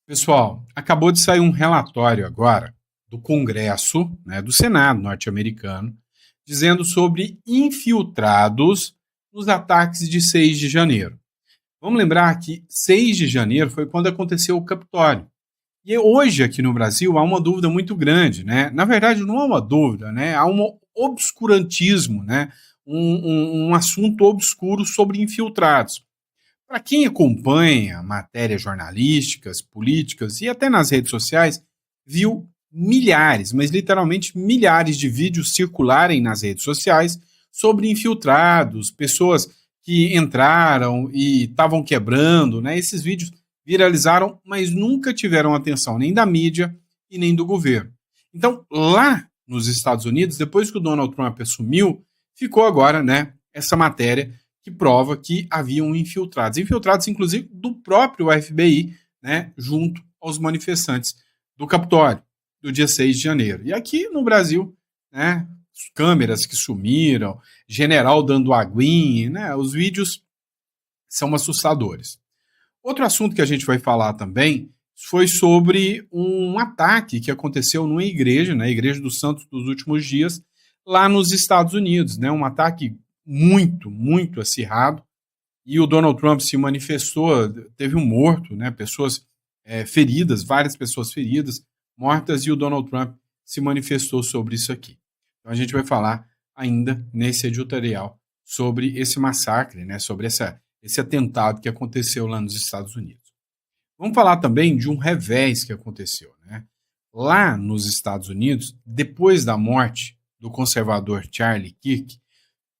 Pessoal, acabou de sair um relatório agora do Congresso, né, do Senado norte-americano, dizendo sobre infiltrados nos ataques de 6 de janeiro. Vamos lembrar que 6 de janeiro foi quando aconteceu o Capitólio. E hoje aqui no Brasil há uma dúvida muito grande, né? Na verdade, não há uma dúvida, né? Há um obscurantismo, né? Um assunto obscuro sobre infiltrados. Para quem acompanha matérias jornalísticas, políticas e até nas redes sociais, viu milhares, mas literalmente milhares de vídeos circularem nas redes sociais sobre infiltrados, pessoas que entraram e estavam quebrando, né? Esses vídeos viralizaram, mas nunca tiveram atenção nem da mídia e nem do governo. Então, lá nos Estados Unidos, depois que o Donald Trump assumiu, ficou agora, né, essa matéria que prova que haviam infiltrados inclusive do próprio FBI, né, junto aos manifestantes do Capitólio, do dia 6 de janeiro. E aqui no Brasil, né, câmeras que sumiram, general dando aguinha, né, os vídeos são assustadores. Outro assunto que a gente vai falar também foi sobre um ataque que aconteceu numa igreja, na Igreja dos Santos dos Últimos Dias, lá nos Estados Unidos, né, um ataque muito acirrado, e o Donald Trump se manifestou, teve um morto, né, pessoas feridas, várias pessoas feridas, mortas, e o Donald Trump se manifestou sobre isso aqui. Então a gente vai falar ainda nesse editorial sobre esse massacre, né, sobre esse atentado que aconteceu lá nos Estados Unidos. Vamos falar também de um revés que aconteceu, né? Lá nos Estados Unidos, depois da morte do conservador Charlie Kirk,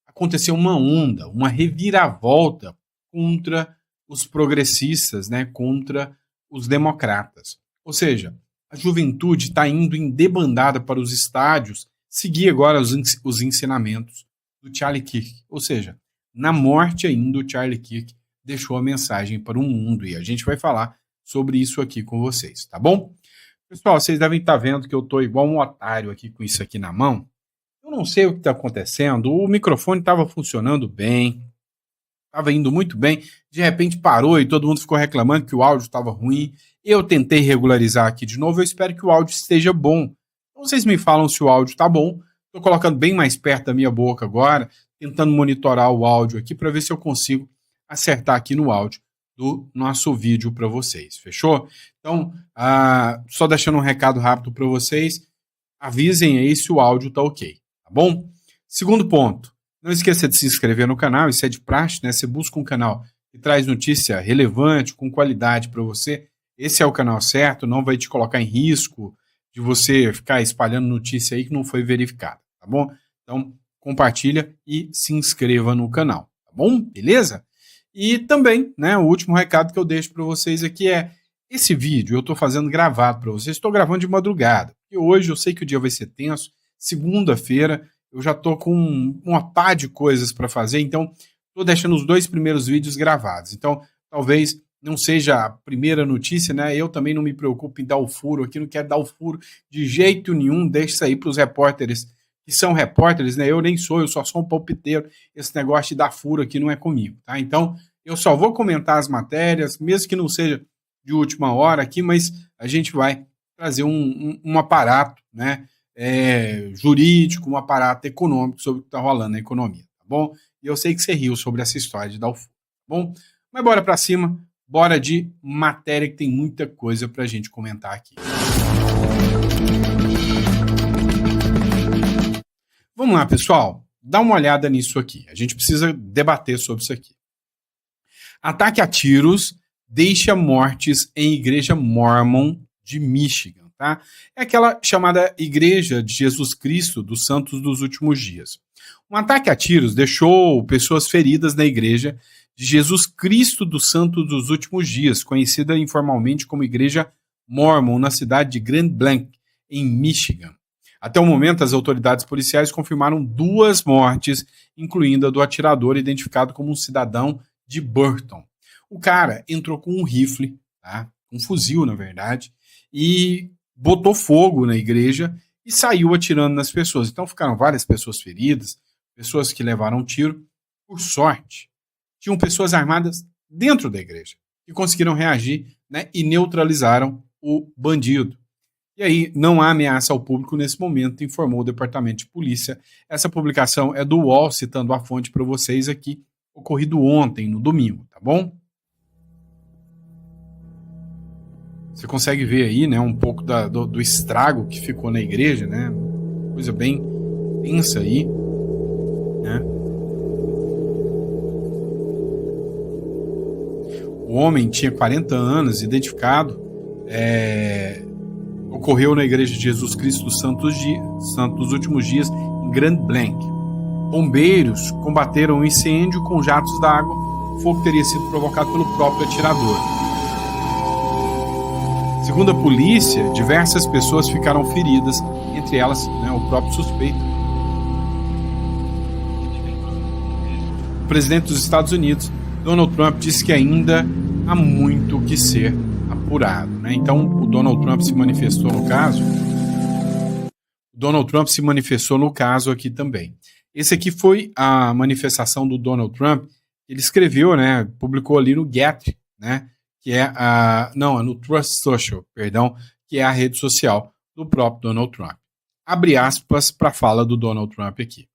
aconteceu uma onda, uma reviravolta contra os progressistas, né, contra os democratas. Ou seja, a juventude está indo em debandada para os estádios seguir agora os ensinamentos do Charlie Kirk. Ou seja, na morte ainda o Charlie Kirk deixou a mensagem para o mundo e a gente vai falar sobre isso aqui com vocês, tá bom? Pessoal, vocês devem estar vendo que eu estou igual um otário aqui com isso aqui na mão. Eu não sei o que está acontecendo, o microfone estava funcionando bem, estava indo muito bem, de repente parou e todo mundo ficou reclamando que o áudio estava ruim. Eu tentei regularizar aqui de novo, eu espero que o áudio esteja bom. Então vocês me falam se o áudio está bom. Estou colocando bem mais perto da minha boca agora, tentando monitorar o áudio aqui para ver se eu consigo acertar aqui no áudio do nosso vídeo para vocês, fechou? Então, só deixando um recado rápido para vocês, avisem aí se o áudio está ok. Tá bom? Segundo ponto, não esqueça de se inscrever no canal, isso é de praxe, né? Você busca um canal que traz notícia relevante, com qualidade para você, esse é o canal certo, não vai te colocar em risco de você ficar espalhando notícia aí que não foi verificada, tá bom? Então, compartilha e se inscreva no canal, tá bom? Beleza? E também, né, o último recado que eu deixo para vocês aqui é, esse vídeo eu estou fazendo gravado para vocês, estou gravando de madrugada, e hoje eu sei que o dia vai ser tenso, segunda-feira, eu já estou com uma pá de coisas para fazer, então estou deixando os 2 primeiros vídeos gravados. Então, talvez não seja a primeira notícia, né? Eu também não me preocupo em dar o furo aqui, não quero dar o furo de jeito nenhum, deixa isso aí para os repórteres que são repórteres, né? Eu nem sou, eu só sou um palpiteiro, esse negócio de dar furo aqui não é comigo, tá? Então, eu só vou comentar as matérias, mesmo que não seja de última hora aqui, mas a gente vai trazer um aparato, né? Jurídico, um aparato econômico sobre o que está rolando na economia, tá bom? E eu sei que você riu sobre essa história de dar o furo, tá bom? Mas bora para cima, bora de matéria que tem muita coisa para a gente comentar aqui. Vamos lá, pessoal, dá uma olhada nisso aqui, a gente precisa debater sobre isso aqui. Ataque a tiros deixa mortes em igreja Mormon de Michigan. Tá? É aquela chamada Igreja de Jesus Cristo dos Santos dos Últimos Dias. Um ataque a tiros deixou pessoas feridas na Igreja de Jesus Cristo dos Santos dos Últimos Dias, conhecida informalmente como Igreja Mormon, na cidade de Grand Blanc, em Michigan. Até o momento, as autoridades policiais confirmaram 2 mortes, incluindo a do atirador identificado como um cidadão de Burton. O cara entrou com um rifle, tá? Um fuzil, na verdade, e botou fogo na igreja e saiu atirando nas pessoas. Então ficaram várias pessoas feridas, pessoas que levaram tiro. Por sorte, tinham pessoas armadas dentro da igreja que conseguiram reagir né, e neutralizaram o bandido. E aí, não há ameaça ao público nesse momento, informou o Departamento de Polícia. Essa publicação é do UOL, citando a fonte para vocês aqui, ocorrido ontem, no domingo, tá bom? Você consegue ver aí, né, um pouco do estrago que ficou na igreja, né? Coisa bem tensa aí, né? O homem tinha 40 anos, identificado, ocorreu na Igreja de Jesus Cristo dos Santos dos Últimos Dias, em Grand Blanc. Bombeiros combateram o incêndio com jatos d'água. O fogo teria sido provocado pelo próprio atirador. Segundo a polícia, diversas pessoas ficaram feridas, entre elas, né, o próprio suspeito. O presidente dos Estados Unidos, Donald Trump, disse que ainda há muito que ser apurado, né? Então, o Donald Trump se manifestou no caso. Aqui também. Esse aqui foi a manifestação do Donald Trump. Ele escreveu, né? Publicou ali no Get, né? Que é no Trust Social, perdão, que é a rede social do próprio Donald Trump. Abre aspas para a fala do Donald Trump aqui.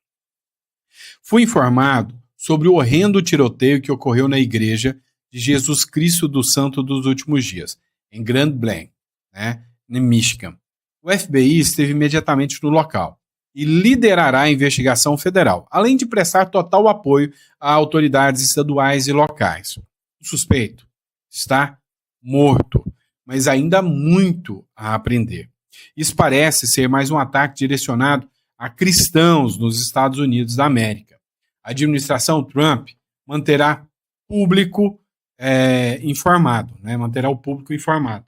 Fui informado sobre o horrendo tiroteio que ocorreu na igreja de Jesus Cristo do Santo dos Últimos Dias, em Grand Blanc, né, em Michigan. O FBI esteve imediatamente no local e liderará a investigação federal, além de prestar total apoio a autoridades estaduais e locais. O suspeito está morto, mas ainda há muito a aprender. Isso parece ser mais um ataque direcionado a cristãos nos Estados Unidos da América. A administração Trump manterá público informado, né? Manterá o público informado,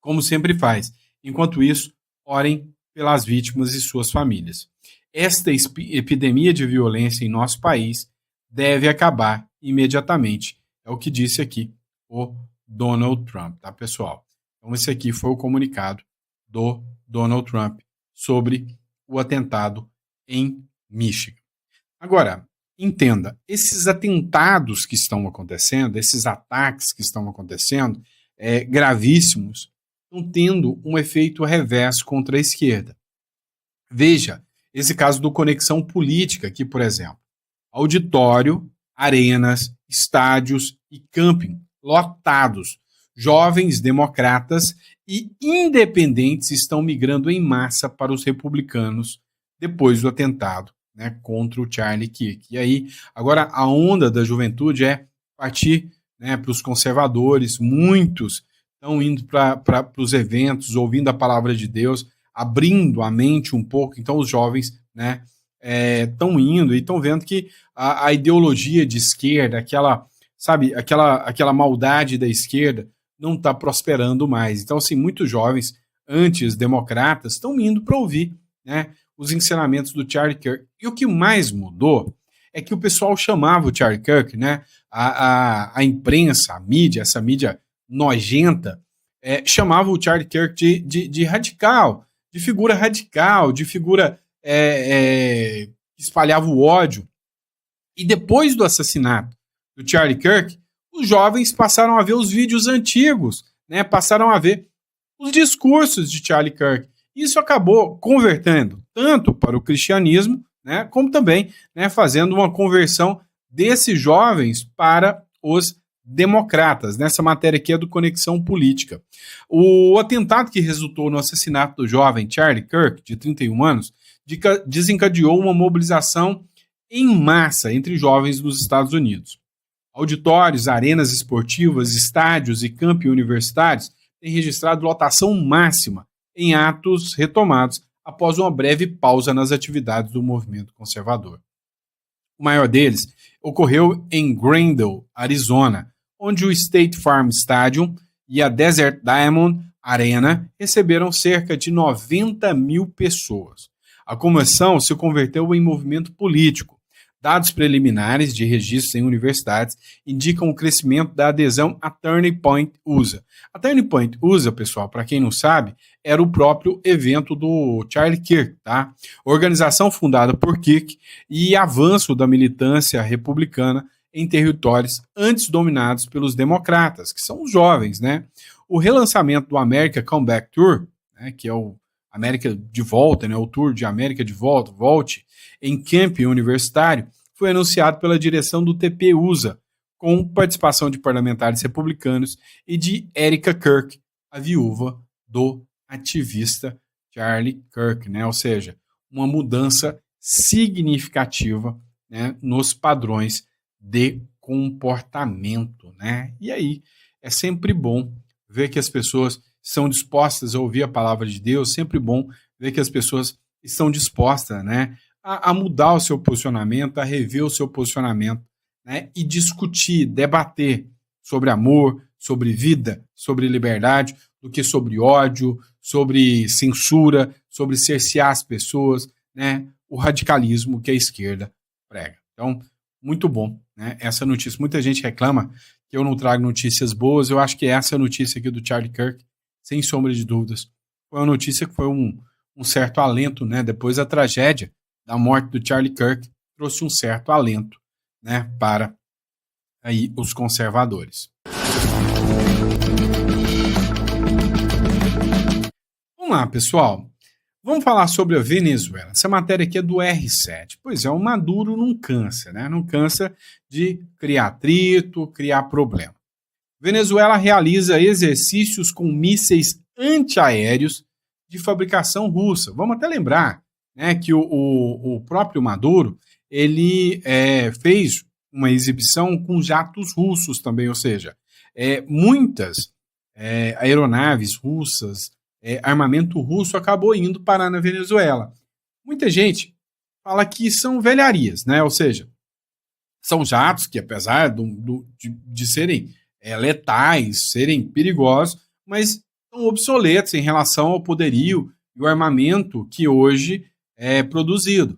como sempre faz. Enquanto isso, orem pelas vítimas e suas famílias. Esta epidemia de violência em nosso país deve acabar imediatamente. É o que disse aqui o Donald Trump, tá, pessoal? Então, esse aqui foi o comunicado do Donald Trump sobre o atentado em Michigan. Agora, entenda, esses atentados que estão acontecendo, esses ataques que estão acontecendo, gravíssimos, estão tendo um efeito reverso contra a esquerda. Veja, esse caso do Conexão Política aqui, por exemplo. Auditório, arenas, estádios e camping lotados. Jovens democratas e independentes estão migrando em massa para os republicanos depois do atentado, né, contra o Charlie Kirk. E aí, agora a onda da juventude é partir, né, para os conservadores. Muitos estão indo para os eventos, ouvindo a palavra de Deus, abrindo a mente um pouco. Então os jovens, né, estão indo e estão vendo que a ideologia de esquerda, aquela maldade da esquerda, não está prosperando mais. Então, assim, muitos jovens antes-democratas estão indo para ouvir, né, os ensinamentos do Charlie Kirk. E o que mais mudou é que o pessoal chamava o Charlie Kirk, né, a imprensa, a mídia, essa mídia nojenta, chamava o Charlie Kirk de radical, de figura radical, de figura que espalhava o ódio. E depois do assassinato do Charlie Kirk, os jovens passaram a ver os vídeos antigos, né? Passaram a ver os discursos de Charlie Kirk. Isso acabou convertendo tanto para o cristianismo, né, como também, né, fazendo uma conversão desses jovens para os democratas. Nessa matéria aqui é do Conexão Política. O atentado que resultou no assassinato do jovem Charlie Kirk, de 31 anos, desencadeou uma mobilização em massa entre jovens nos Estados Unidos. Auditórios, arenas esportivas, estádios e campi universitários têm registrado lotação máxima em atos retomados após uma breve pausa nas atividades do movimento conservador. O maior deles ocorreu em Glendale, Arizona, onde o State Farm Stadium e a Desert Diamond Arena receberam cerca de 90 mil pessoas. A comoção se converteu em movimento político. Dados preliminares de registros em universidades indicam o crescimento da adesão à Turning Point USA. A Turning Point USA, pessoal, para quem não sabe, era o próprio evento do Charlie Kirk, tá? Organização fundada por Kirk e avanço da militância republicana em territórios antes dominados pelos democratas, que são os jovens, né? O relançamento do America Comeback Tour, né, que é o América de Volta, né, o Tour de América de Volta, Volte, em camping universitário, foi anunciado pela direção do TP-USA, com participação de parlamentares republicanos e de Erica Kirk, a viúva do ativista Charlie Kirk, né? Ou seja, uma mudança significativa, né, nos padrões de comportamento, né? E aí é sempre bom ver que as pessoas estão dispostas a ouvir a palavra de Deus, sempre bom ver que as pessoas estão dispostas, né, a mudar o seu posicionamento, a rever o seu posicionamento, né, e discutir, debater sobre amor, sobre vida, sobre liberdade, do que sobre ódio, sobre censura, sobre cercear as pessoas, né, o radicalismo que a esquerda prega. Então, muito bom, né, essa notícia. Muita gente reclama que eu não trago notícias boas. Eu acho que essa notícia aqui do Charlie Kirk, sem sombra de dúvidas, foi uma notícia que foi um certo alento, né, depois da tragédia da morte do Charlie Kirk, trouxe um certo alento, né, para aí os conservadores. Vamos lá, pessoal. Vamos falar sobre a Venezuela. Essa matéria aqui é do R7. Pois é, o Maduro não cansa, né? Não cansa de criar atrito, criar problema. Venezuela realiza exercícios com mísseis antiaéreos de fabricação russa. Vamos até lembrar, né, que o próprio Maduro ele fez uma exibição com jatos russos também, ou seja, muitas aeronaves russas, armamento russo acabou indo parar na Venezuela. Muita gente fala que são velharias, né? Ou seja, são jatos que, apesar de serem letais, serem perigosos, mas são obsoletos em relação ao poderio e o armamento que hoje é produzido.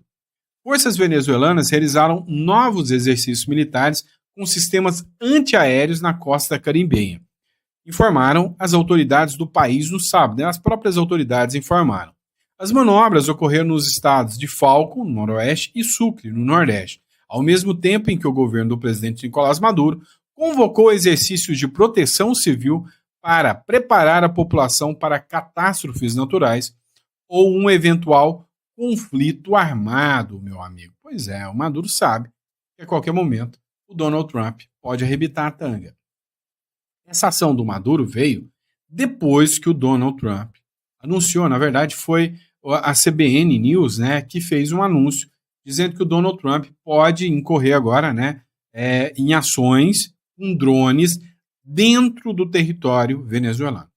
Forças venezuelanas realizaram novos exercícios militares com sistemas antiaéreos na costa caribenha. Informaram as autoridades do país no sábado, né? As próprias autoridades informaram. As manobras ocorreram nos estados de Falcón, no noroeste, e Sucre, no nordeste, ao mesmo tempo em que o governo do presidente Nicolás Maduro convocou exercícios de proteção civil para preparar a população para catástrofes naturais ou um eventual conflito armado, meu amigo. Pois é, o Maduro sabe que a qualquer momento o Donald Trump pode arrebitar a tanga. Essa ação do Maduro veio depois que o Donald Trump anunciou, na verdade foi a CBN News, né, que fez um anúncio dizendo que o Donald Trump pode incorrer agora, né, em ações com drones dentro do território venezuelano.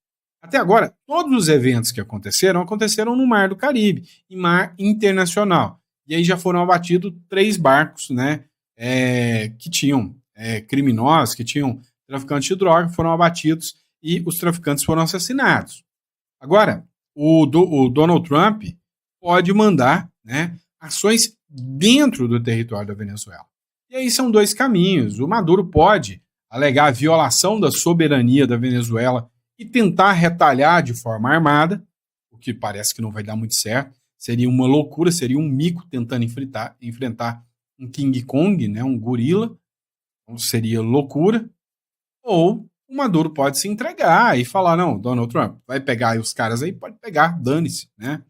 Até agora, todos os eventos que aconteceram no Mar do Caribe, em mar internacional. E aí já foram abatidos 3 barcos, né, que tinham criminosos, que tinham traficantes de droga, foram abatidos e os traficantes foram assassinados. Agora, o Donald Trump pode mandar, né, ações dentro do território da Venezuela. E aí são 2 caminhos. O Maduro pode alegar a violação da soberania da Venezuela e tentar retalhar de forma armada, o que parece que não vai dar muito certo. Seria uma loucura, seria um mico tentando enfrentar um King Kong, né, um gorila. Então seria loucura. Ou o Maduro pode se entregar e falar, não, Donald Trump, vai pegar os caras aí, pode pegar, dane-se, né?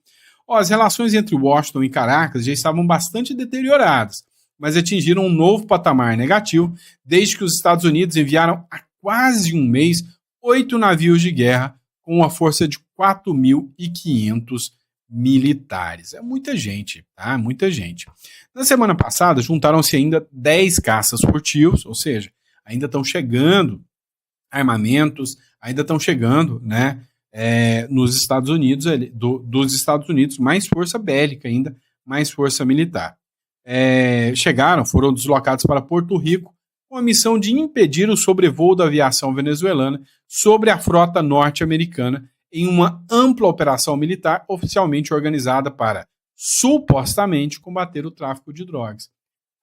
As relações entre Washington e Caracas já estavam bastante deterioradas, mas atingiram um novo patamar negativo desde que os Estados Unidos enviaram há quase um mês 8 navios de guerra com uma força de 4.500 militares. É muita gente, tá? Muita gente. Na semana passada, juntaram-se ainda 10 caças furtivos, ou seja, ainda estão chegando armamentos, ainda estão chegando, né, nos Estados Unidos, dos Estados Unidos, mais força bélica ainda, mais força militar. Foram deslocados para Porto Rico com a missão de impedir o sobrevoo da aviação venezuelana sobre a frota norte-americana em uma ampla operação militar oficialmente organizada para, supostamente, combater o tráfico de drogas.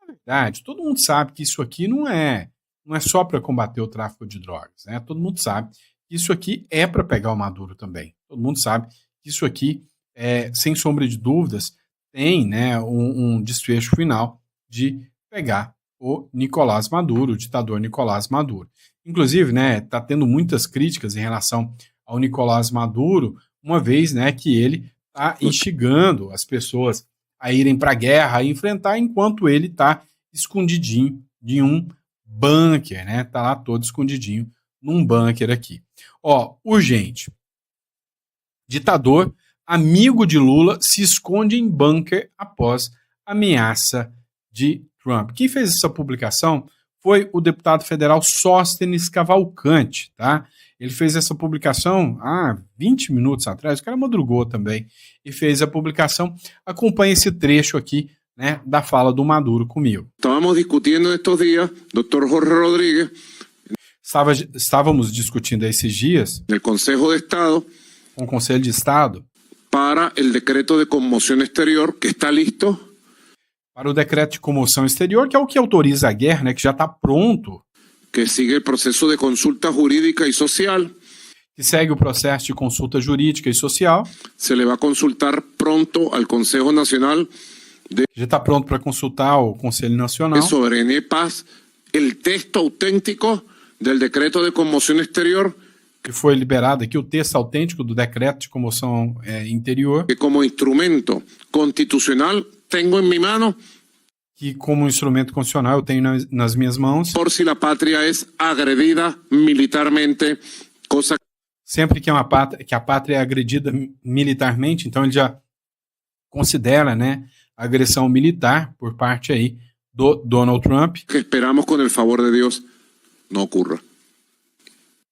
Na verdade, todo mundo sabe que isso aqui não é só para combater o tráfico de drogas, né? Todo mundo sabe que isso aqui é para pegar o Maduro também. Todo mundo sabe que isso aqui, sem sombra de dúvidas, tem, né, um desfecho final de pegar o Nicolás Maduro, o ditador Nicolás Maduro. Inclusive, né, tá tendo muitas críticas em relação ao Nicolás Maduro, uma vez, né, que ele está instigando as pessoas a irem para a guerra, a enfrentar, enquanto ele está escondidinho de um bunker, né? Tá lá todo escondidinho num bunker aqui. Ó, urgente. Ditador, amigo de Lula, se esconde em bunker após ameaça de Trump. Quem fez essa publicação foi o deputado federal Sóstenes Cavalcante, tá? Ele fez essa publicação há 20 minutos atrás, o cara madrugou também, e fez a publicação. Acompanhe esse trecho aqui, né, da fala do Maduro comigo. Estávamos discutindo estes dias, Dr. Jorge Rodríguez, Estávamos discutindo esses dias no Conselho de Estado, com o Conselho de Estado para o decreto de comoção exterior, que está listo, para o decreto de comoção exterior, que é o que autoriza a guerra, né, que já está pronto, que sigue o processo de consulta jurídica e social. que segue o processo de consulta jurídica e social. Se le vai consultar pronto ao Conselho Nacional de Já está pronto para consultar o Conselho Nacional. Soberania e Paz, o texto autêntico do decreto de comoção exterior, Que foi liberado aqui, o texto autêntico do decreto de comoção interior, que como instrumento constitucional tenho em minha mão, que como instrumento constitucional eu tenho nas minhas mãos, por si a pátria é agredida militarmente, coisa sempre que a pátria é agredida militarmente, então ele já considera, né, a agressão militar por parte aí do Donald Trump. que esperamos com o favor de Deus não ocorra.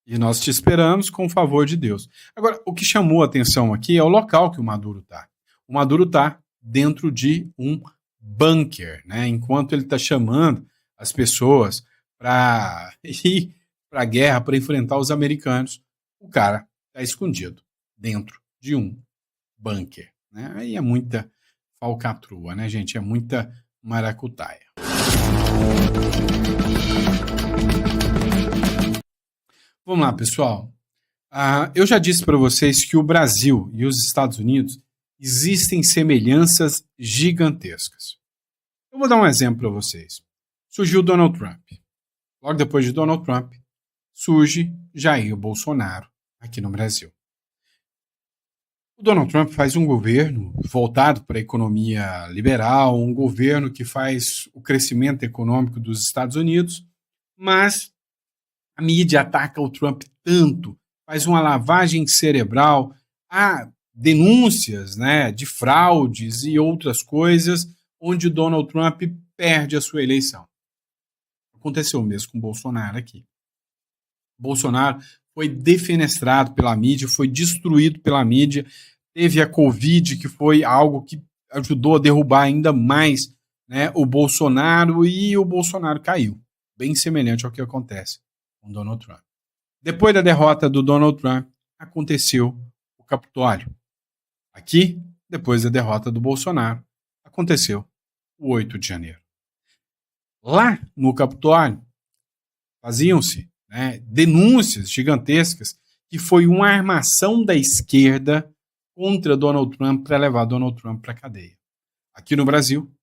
E nós te esperamos com o favor de Deus. Agora, o que chamou a atenção aqui é o local que o Maduro está. O Maduro está dentro de um bunker, né? Enquanto ele está chamando as pessoas para ir para a guerra, para enfrentar os americanos, o cara está escondido dentro de um bunker, né? Aí é muita falcatrua, né, gente? É muita maracutaia. Vamos lá, pessoal. Eu já disse para vocês que o Brasil e os Estados Unidos existem semelhanças gigantescas. Eu vou dar um exemplo para vocês. Surgiu Donald Trump. Logo depois de Donald Trump, surge Jair Bolsonaro aqui no Brasil. O Donald Trump faz um governo voltado para a economia liberal, um governo que faz o crescimento econômico dos Estados Unidos, mas a mídia ataca o Trump tanto, faz uma lavagem cerebral, há denúncias, né, de fraudes e outras coisas, onde o Donald Trump perde a sua eleição. Aconteceu mesmo com o Bolsonaro aqui. Bolsonaro foi defenestrado pela mídia, foi destruído pela mídia, teve a Covid, que foi algo que ajudou a derrubar ainda mais, né, o Bolsonaro, e o Bolsonaro caiu. Bem semelhante ao que acontece com Donald Trump. Depois da derrota do Donald Trump, aconteceu o Capitólio. Aqui, depois da derrota do Bolsonaro, aconteceu o 8 de janeiro. Lá no Capitólio, faziam-se, né, denúncias gigantescas que foi uma armação da esquerda contra Donald Trump para levar Donald Trump para a cadeia. Aqui no Brasil,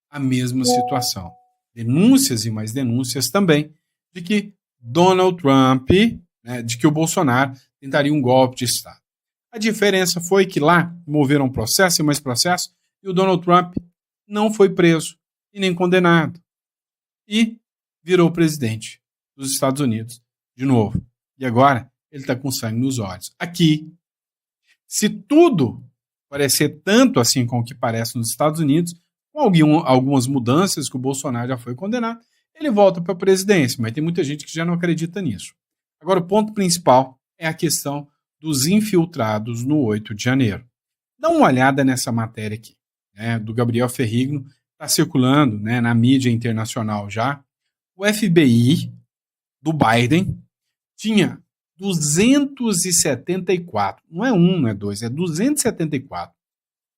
a mesma situação. Denúncias e mais denúncias também de que Donald Trump, né, de que o Bolsonaro tentaria um golpe de Estado. A diferença foi que lá moveram processo e mais processo e o Donald Trump não foi preso e nem condenado. E virou presidente dos Estados Unidos de novo. E agora ele está com sangue nos olhos. Aqui, se tudo parecer tanto assim com o que parece nos Estados Unidos, com algumas mudanças que o Bolsonaro já foi condenado, ele volta para a presidência, mas tem muita gente que já não acredita nisso. Agora, o ponto principal é a questão dos infiltrados no 8 de janeiro. Dá uma olhada nessa matéria aqui, né, do Gabriel Ferrigno, está circulando, né, na mídia internacional já. O FBI do Biden tinha 274, não é um, não é dois, é 274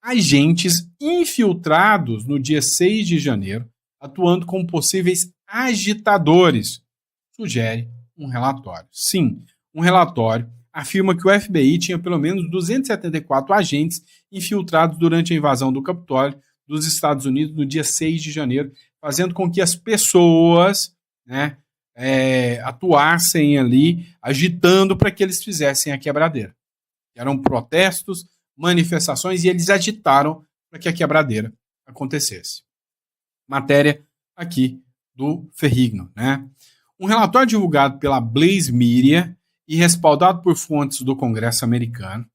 agentes infiltrados no dia 6 de janeiro, atuando como possíveis agitadores, sugere um relatório. Sim, um relatório afirma que o FBI tinha pelo menos 274 agentes infiltrados durante a invasão do Capitólio dos Estados Unidos no dia 6 de janeiro, fazendo com que as pessoas, né, atuassem ali, agitando para que eles fizessem a quebradeira. Eram protestos, manifestações, e eles agitaram para que a quebradeira acontecesse. Matéria aqui do Ferrigno, né? Um relatório divulgado pela Blaze Media e respaldado por fontes do Congresso americano,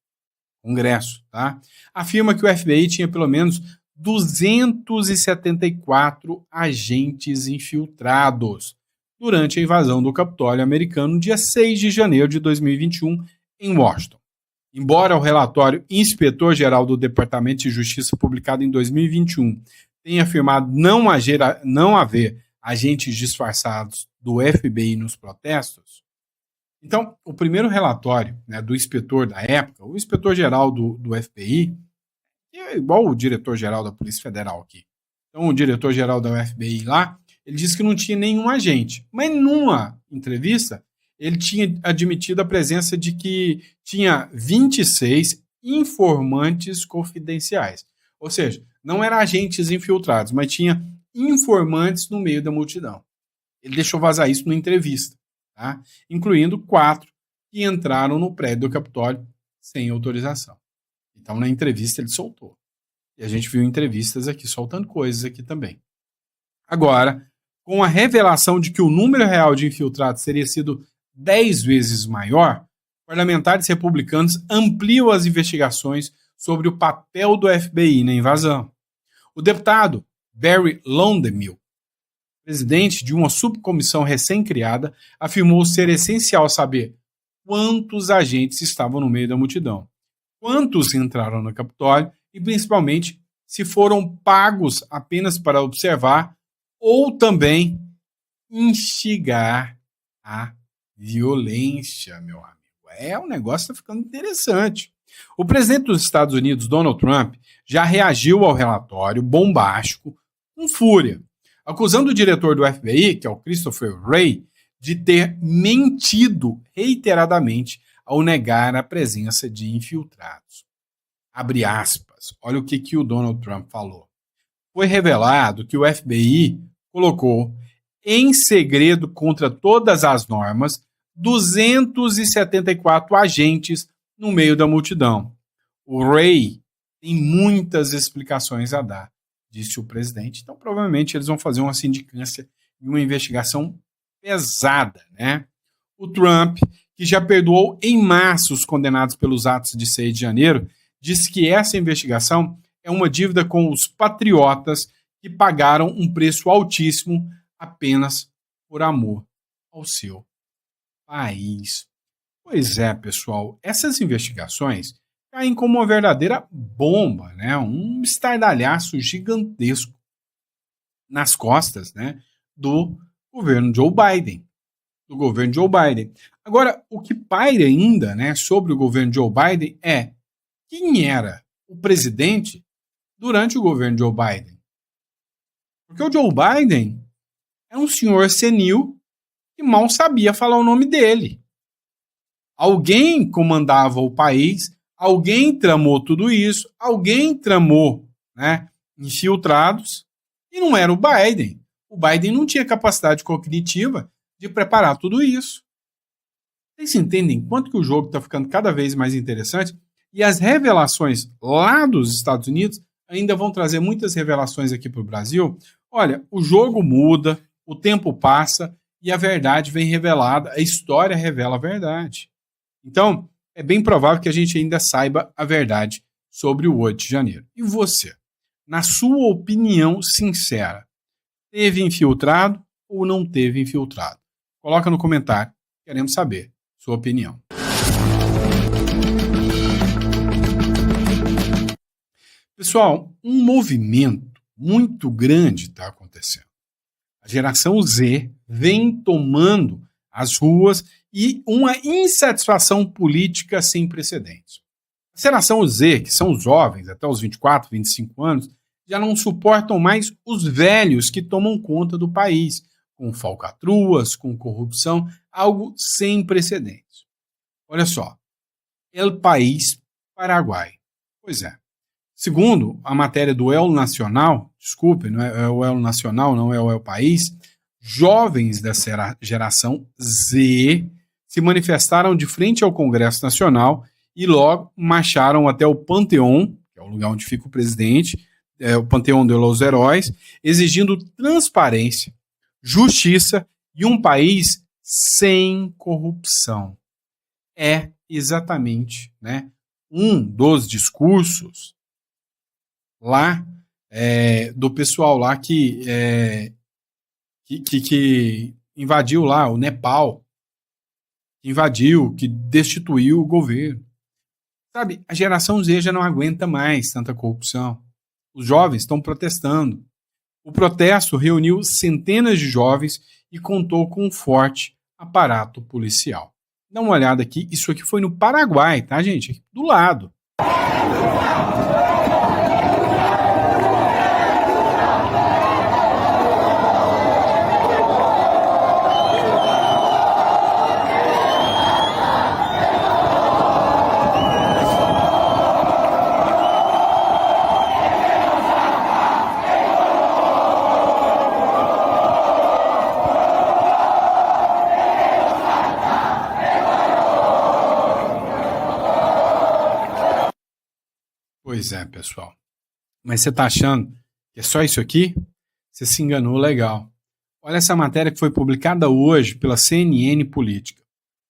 tá? Afirma que o FBI tinha pelo menos 274 agentes infiltrados durante a invasão do Capitólio americano no dia 6 de janeiro de 2021 em Washington. Embora o relatório Inspetor-Geral do Departamento de Justiça, publicado em 2021, tenha afirmado não haver agentes disfarçados do FBI nos protestos, então, o primeiro relatório, né, do inspetor da época, o inspetor-geral do FBI, que é igual o diretor-geral da Polícia Federal aqui. Então, o diretor-geral da FBI lá, ele disse que não tinha nenhum agente. Mas numa entrevista, ele tinha admitido a presença de que tinha 26 informantes confidenciais. Ou seja, não eram agentes infiltrados, mas tinha informantes no meio da multidão. Ele deixou vazar isso numa entrevista, tá? Incluindo 4 que entraram no prédio do Capitólio sem autorização. Então, na entrevista, ele soltou. E a gente viu entrevistas aqui, soltando coisas aqui também. Agora, com a revelação de que o número real de infiltrados teria sido 10 vezes maior, parlamentares republicanos ampliam as investigações sobre o papel do FBI na invasão. O deputado Barry Londemille, presidente de uma subcomissão recém-criada, afirmou ser essencial saber quantos agentes estavam no meio da multidão, quantos entraram no Capitólio e, principalmente, se foram pagos apenas para observar ou também instigar a violência, meu amigo. O negócio está ficando interessante. O presidente dos Estados Unidos, Donald Trump, já reagiu ao relatório bombástico com fúria, acusando o diretor do FBI, que é o Christopher Wray, de ter mentido reiteradamente ao negar a presença de infiltrados. Abre aspas. Olha o que o Donald Trump falou. Foi revelado que o FBI colocou em segredo contra todas as normas 274 agentes no meio da multidão. O Wray tem muitas explicações a dar, disse o presidente. Então, provavelmente, eles vão fazer uma sindicância e uma investigação pesada, né? O Trump, que já perdoou em massa os condenados pelos atos de 6 de janeiro, disse que essa investigação é uma dívida com os patriotas que pagaram um preço altíssimo apenas por amor ao seu país. Pois é, pessoal, essas investigações caem como uma verdadeira bomba, né? Um estardalhaço gigantesco nas costas, né, do governo Joe Biden. Agora, o que paira ainda, né, sobre o governo Joe Biden é quem era o presidente durante o governo Joe Biden. Porque o Joe Biden é um senhor senil que mal sabia falar o nome dele. Alguém comandava o país, alguém tramou tudo isso, alguém tramou, né, infiltrados, e não era o Biden. O Biden não tinha capacidade cognitiva de preparar tudo isso. Vocês entendem quanto que o jogo está ficando cada vez mais interessante? E as revelações lá dos Estados Unidos ainda vão trazer muitas revelações aqui para o Brasil. Olha, o jogo muda, o tempo passa e a verdade vem revelada, a história revela a verdade. Então, é bem provável que a gente ainda saiba a verdade sobre o 8 de janeiro. E você, na sua opinião sincera, teve infiltrado ou não teve infiltrado? Coloca no comentário, queremos saber sua opinião. Pessoal, um movimento muito grande está acontecendo. A geração Z vem tomando as ruas e uma insatisfação política sem precedentes. A geração Z, que são os jovens, até os 24, 25 anos, já não suportam mais os velhos que tomam conta do país, com falcatruas, com corrupção, algo sem precedentes. Olha só, El País Paraguai. Pois é, Segundo a matéria do El Nacional, desculpe, não é o El Nacional, não é o El País, jovens dessa geração Z se manifestaram de frente ao Congresso Nacional e logo marcharam até o Panteão, que é o lugar onde fica o presidente, o Panteão de los Heróis, exigindo transparência, justiça e um país sem corrupção. É exatamente, né, um dos discursos lá do pessoal lá que invadiu lá o Nepal, que destituiu o governo. Sabe, a geração Z já não aguenta mais tanta corrupção. Os jovens estão protestando. O protesto reuniu centenas de jovens e contou com um forte aparato policial. Dá uma olhada aqui, isso aqui foi no Paraguai, tá, gente? Aqui do lado. Pois é, pessoal. Mas você está achando que é só isso aqui? Você se enganou legal. Olha essa matéria que foi publicada hoje pela CNN Política.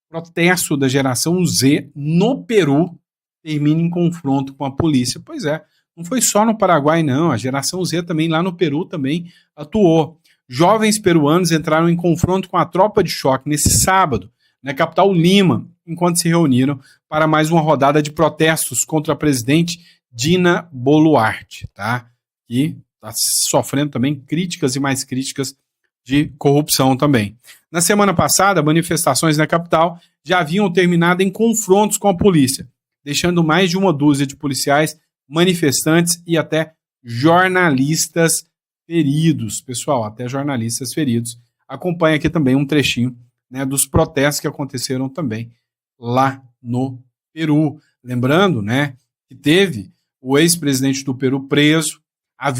Protesto da geração Z no Peru termina em confronto com a polícia. Pois é, não foi só no Paraguai, não. A geração Z também lá no Peru também atuou. Jovens peruanos entraram em confronto com a tropa de choque nesse sábado, na capital Lima, enquanto se reuniram para mais uma rodada de protestos contra a presidente Dina Boluarte, tá? Que está sofrendo também críticas e mais críticas de corrupção também. Na semana passada, manifestações na capital já haviam terminado em confrontos com a polícia, deixando mais de uma dúzia de policiais, manifestantes e até jornalistas feridos. Pessoal, até jornalistas feridos. Acompanha aqui também um trechinho, né, dos protestos que aconteceram também lá no Peru. Lembrando, né, que teve o ex-presidente do Peru preso, a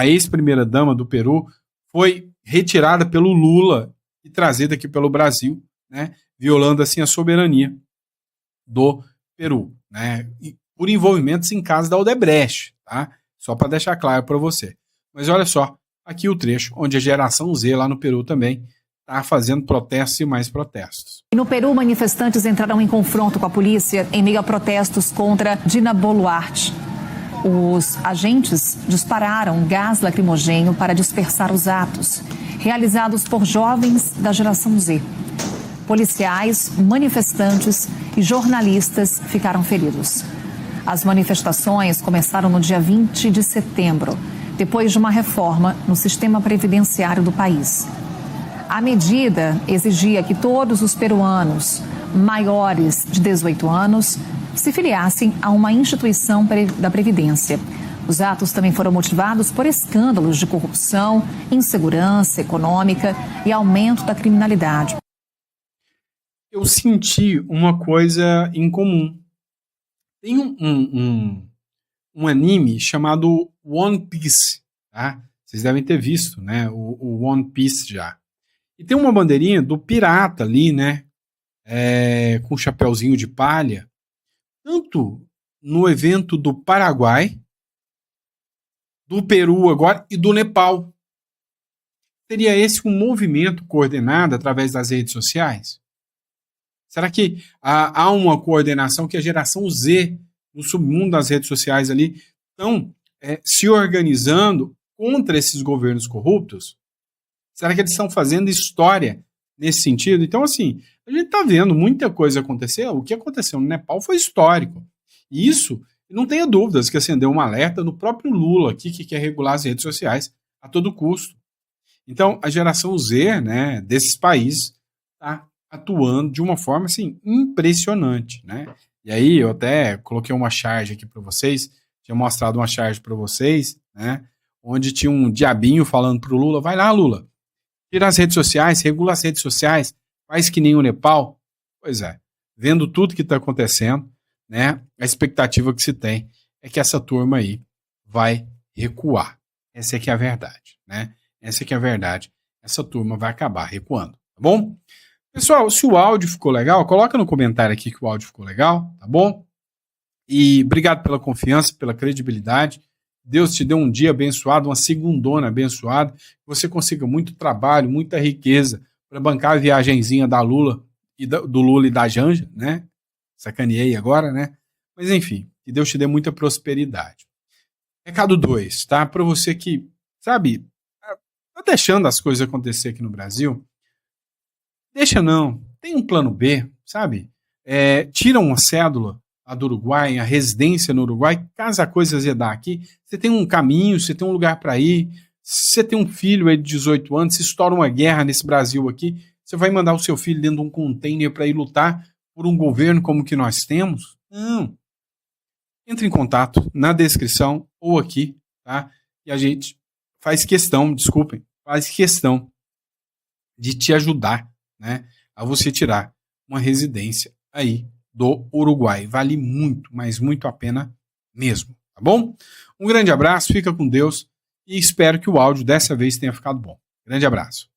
ex-primeira-dama do Peru foi retirada pelo Lula e trazida aqui pelo Brasil, né, violando assim a soberania do Peru, né, e por envolvimentos em casos da Odebrecht, tá? Só para deixar claro para você. Mas olha só, aqui o trecho onde a geração Z lá no Peru também está fazendo protestos e mais protestos. No Peru, manifestantes entraram em confronto com a polícia em meio a protestos contra Dina Boluarte. Os agentes dispararam gás lacrimogêneo para dispersar os atos, realizados por jovens da geração Z. Policiais, manifestantes e jornalistas ficaram feridos. As manifestações começaram no dia 20 de setembro, depois de uma reforma no sistema previdenciário do país. A medida exigia que todos os peruanos maiores de 18 anos se filiassem a uma instituição da Previdência. Os atos também foram motivados por escândalos de corrupção, insegurança econômica e aumento da criminalidade. Eu senti uma coisa em comum. Tem um anime chamado One Piece, tá? Vocês devem ter visto, né? O One Piece já. E tem uma bandeirinha do pirata ali, né? Com um chapeuzinho de palha. Tanto no evento do Paraguai, do Peru agora e do Nepal. Seria esse um movimento coordenado através das redes sociais? Será que há uma coordenação que a geração Z, no submundo das redes sociais ali, estão se organizando contra esses governos corruptos? Será que eles estão fazendo história nesse sentido? Então, assim, a gente está vendo muita coisa acontecer. O que aconteceu no Nepal foi histórico. E isso, não tenha dúvidas que acendeu um alerta no próprio Lula aqui, que quer regular as redes sociais a todo custo. Então, a geração Z, né, desses países está atuando de uma forma assim, impressionante, né? E aí eu até coloquei uma charge aqui para vocês, tinha mostrado uma charge para vocês, né, onde tinha um diabinho falando para o Lula, vai lá, Lula, tira as redes sociais, regula as redes sociais, faz que nem o Nepal. Pois é, vendo tudo que está acontecendo, né, a expectativa que se tem é que essa turma aí vai recuar. Essa é que é a verdade, né? Essa é que é a verdade. Essa turma vai acabar recuando, tá bom? Pessoal, se o áudio ficou legal, coloca no comentário aqui que o áudio ficou legal, tá bom? E obrigado pela confiança, pela credibilidade. Deus te dê um dia abençoado, uma segundona abençoada, que você consiga muito trabalho, muita riqueza para bancar a viagenzinha da Lula e do Lula e da Janja, né? Sacaneei agora, né? Mas enfim, que Deus te dê muita prosperidade. Recado 2, tá? Para você que, sabe, tá deixando as coisas acontecer aqui no Brasil, deixa não. Tem um plano B, sabe? Tira uma cédula a do Uruguai, a residência no Uruguai, caso a coisa azedar aqui, você tem um caminho, você tem um lugar para ir, você tem um filho aí de 18 anos, se estoura uma guerra nesse Brasil aqui, você vai mandar o seu filho dentro de um container para ir lutar por um governo como o que nós temos? Não. Entre em contato na descrição ou aqui, tá? E a gente faz questão de te ajudar, né, a você tirar uma residência aí do Uruguai. Vale muito, mas muito a pena mesmo, tá bom? Um grande abraço, fica com Deus e espero que o áudio dessa vez tenha ficado bom. Grande abraço.